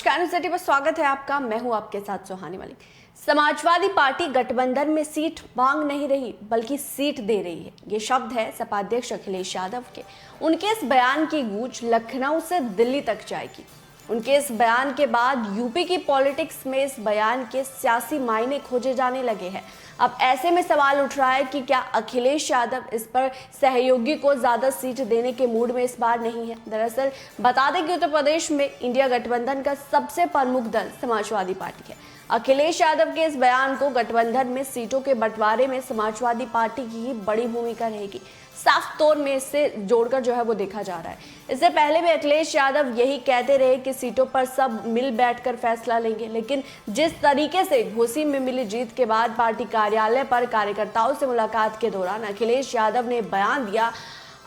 नमस्कार, न्यूज़ 18 पर स्वागत है आपका। मैं हूं आपके साथ सुहानी मलिक। समाजवादी पार्टी गठबंधन में सीट मांग नहीं रही बल्कि सीट दे रही है। ये शब्द है सपा अध्यक्ष अखिलेश यादव के। उनके इस बयान की गूंज लखनऊ से दिल्ली तक जाएगी। उनके इस बयान के बाद यूपी की पॉलिटिक्स में इस बयान के सियासी मायने खोजे जाने लगे हैं। अब ऐसे में सवाल उठ रहा है कि क्या अखिलेश यादव इस पर सहयोगी को ज्यादा सीट देने के मूड में इस बार नहीं है। दरअसल बता दें कि उत्तर प्रदेश में इंडिया गठबंधन का सबसे प्रमुख दल समाजवादी पार्टी है। अखिलेश यादव के इस बयान को गठबंधन में सीटों के बंटवारे में समाजवादी पार्टी की ही बड़ी भूमिका रहेगी। साफ तौर में इससे जोड़कर जो है वो देखा जा रहा है। इससे पहले भी अखिलेश यादव यही कहते रहे कि सीटों पर सब मिल बैठकर फैसला लेंगे, लेकिन जिस तरीके से घोसी में मिली जीत के बाद पार्टी कार्यालय पर कार्यकर्ताओं से मुलाकात के दौरान अखिलेश यादव ने बयान दिया,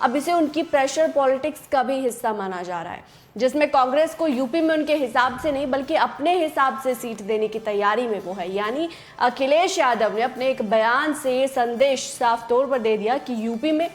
अब इसे उनकी प्रेशर पॉलिटिक्स का भी हिस्सा माना जा रहा है, जिसमें कांग्रेस को यूपी में उनके हिसाब से नहीं बल्कि अपने हिसाब से सीट देने की तैयारी में वो है। यानी अखिलेश यादव ने अपने एक बयान से ये संदेश साफ तौर पर दे दिया कि यूपी में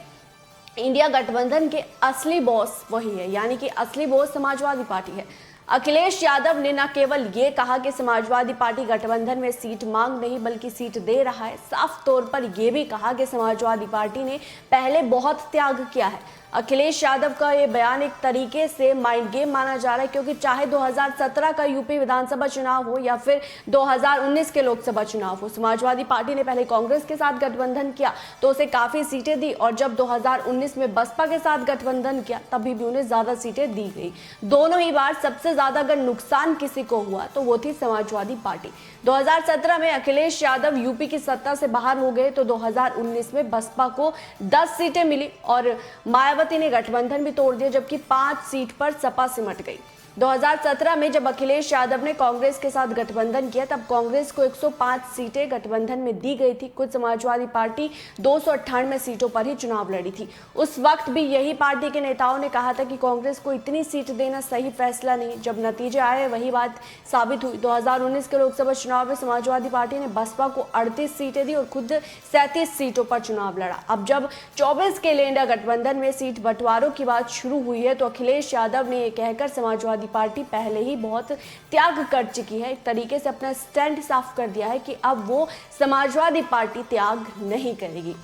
इंडिया गठबंधन के असली बॉस वही है, यानी कि असली बॉस समाजवादी पार्टी है। अखिलेश यादव ने न केवल ये कहा कि समाजवादी पार्टी गठबंधन में सीट मांग नहीं बल्कि सीट दे रहा है, साफ तौर पर यह भी कहा कि समाजवादी पार्टी ने पहले बहुत त्याग किया है। अखिलेश यादव का ये बयान एक तरीके से माइंड गेम माना जा रहा है, क्योंकि चाहे 2017 का यूपी विधानसभा चुनाव हो या फिर 2019 के लोकसभा चुनाव हो, समाजवादी पार्टी ने पहले कांग्रेस के साथ गठबंधन किया तो उसे काफी सीटें दी, और जब 2019 में बसपा के साथ गठबंधन किया तभी भी उन्हें ज्यादा सीटें दी गई। दोनों ही बार सबसे ज्यादा अगर नुकसान किसी को हुआ तो वो थी समाजवादी पार्टी। 2017 में अखिलेश यादव यूपी की सत्ता से बाहर हो गए तो 2019 में बसपा को 10 सीटें मिली और मायावती ने गठबंधन भी तोड़ दिया, जबकि 5 सीट पर सपा सिमट गई। 2017 में जब अखिलेश यादव ने कांग्रेस के साथ गठबंधन किया तब कांग्रेस को 105 सीटें गठबंधन में दी गई थी। कुछ समाजवादी पार्टी 298 सीटों पर ही चुनाव लड़ी थी। उस वक्त भी यही पार्टी के नेताओं ने कहा था कि कांग्रेस को इतनी सीट देना सही फैसला नहीं। जब नतीजे आए वही बात साबित हुई। 2019 के लोकसभा चुनाव में समाजवादी पार्टी ने बसपा को 38 सीटें दी और खुद 37 सीटों पर चुनाव लड़ा। अब जब 24 के लिए इंडिया गठबंधन में सीट बंटवारों की बात शुरू हुई है तो अखिलेश यादव ने यह कहकर समाजवादी पार्टी पहले ही बहुत त्याग कर चुकी है, एक तरीके से अपना स्टैंड साफ कर दिया है कि अब वो समाजवादी पार्टी त्याग नहीं करेगी।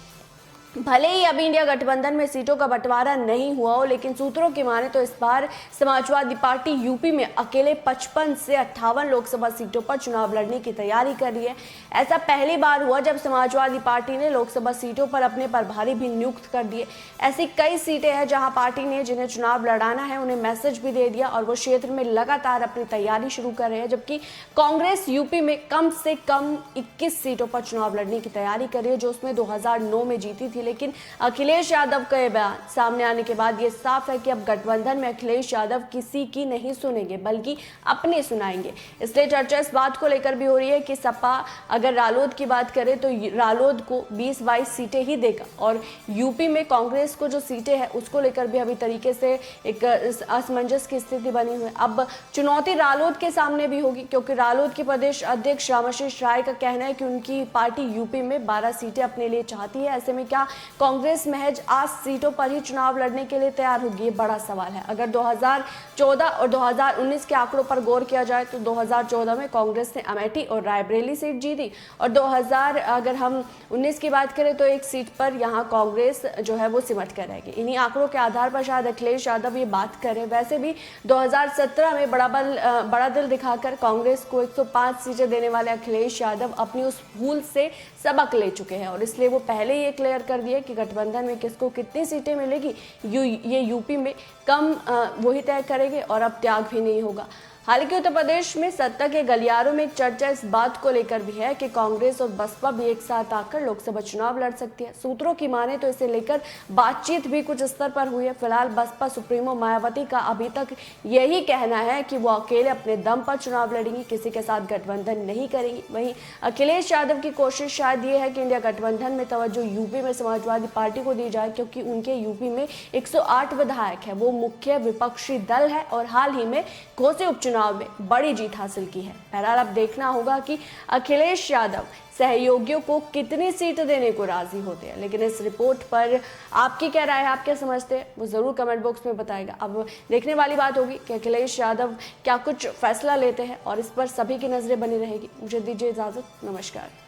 भले ही अभी इंडिया गठबंधन में सीटों का बंटवारा नहीं हुआ हो, लेकिन सूत्रों की माने तो इस बार समाजवादी पार्टी यूपी में अकेले 55 से 58 लोकसभा सीटों पर चुनाव लड़ने की तैयारी कर रही है। ऐसा पहली बार हुआ जब समाजवादी पार्टी ने लोकसभा सीटों पर अपने प्रभारी भी नियुक्त कर दिए। ऐसी कई सीटें हैं जहां पार्टी ने जिन्हें चुनाव लड़ाना है उन्हें मैसेज भी दे दिया और वो क्षेत्र में लगातार अपनी तैयारी शुरू कर रहे हैं, जबकि कांग्रेस यूपी में कम से कम 21 सीटों पर चुनाव लड़ने की तैयारी कर रही है, जो उसमें 2009 में जीती थी। लेकिन अखिलेश यादव का ये बयान सामने आने के बाद ये साफ है कि अब गठबंधन में अखिलेश यादव किसी की नहीं सुनेंगे बल्कि अपने सुनाएंगे। इसलिए चर्चा इस बात को लेकर भी हो रही है कि सपा अगर रालोद की बात करे तो रालोद को 20-22 सीटें ही देगा, और यूपी में कांग्रेस को जो सीटें हैं उसको लेकर भी अभी तरीके से एक असमंजस की स्थिति बनी हुई है। अब चुनौती रालोद के सामने भी होगी, क्योंकि रालोद के प्रदेश अध्यक्ष रामाशीष राय का कहना है कि उनकी पार्टी यूपी में 12 सीटें अपने लिए चाहती है। ऐसे में क्या कांग्रेस महज 8 सीटों पर ही चुनाव लड़ने के लिए तैयार होगी, ये बड़ा सवाल है। अगर 2014 और 2019 के आंकड़ों पर गौर किया जाए तो 2014 में कांग्रेस ने अमेठी और रायबरेली सीट जीती, और 2000 अगर हम 19 की बात करें तो एक सीट पर यहाँ कांग्रेस जो है वो सिमट कर रहेगी। इन्हीं आंकड़ों के आधार पर शायद अखिलेश यादव ये बात करें। वैसे भी 2017 में बड़ा दिल दिखाकर कांग्रेस को 105 सीटें देने वाले अखिलेश यादव अपनी उस भूल से सबक ले चुके हैं, और इसलिए वो पहले ये क्लियर कर दिए कि गठबंधन में किसको कितनी सीटें मिलेगी ये यूपी में कम वही तय करेंगे और अब त्याग भी नहीं होगा। हालांकि उत्तर प्रदेश में सत्ता के गलियारों में एक चर्चा इस बात को लेकर भी है कि कांग्रेस और बसपा भी एक साथ आकर लोकसभा चुनाव लड़ सकती है। सूत्रों की माने तो इसे लेकर बातचीत भी कुछ स्तर पर हुई है। फिलहाल बसपा सुप्रीमो मायावती का अभी तक यही कहना है कि वो अकेले अपने दम पर चुनाव लड़ेंगी, किसी के साथ गठबंधन नहीं करेंगी। वहीं अखिलेश यादव की कोशिश शायद ये है कि इंडिया गठबंधन में तवज्जो यूपी में समाजवादी पार्टी को दी जाए, क्योंकि उनके यूपी में 108 विधायक है, वो मुख्य विपक्षी दल है और हाल ही में घोसी उपचुनाव चुनाव में बड़ी जीत हासिल की है। बहरहाल अब देखना होगा कि अखिलेश यादव सहयोगियों को कितनी सीट देने को राजी होते हैं। लेकिन इस रिपोर्ट पर आपकी क्या राय है, आप क्या समझते हैं, वो जरूर कमेंट बॉक्स में बताएगा। अब देखने वाली बात होगी कि अखिलेश यादव क्या कुछ फैसला लेते हैं और इस पर सभी की नजरें बनी रहेगी। मुझे दीजिए इजाजत, नमस्कार।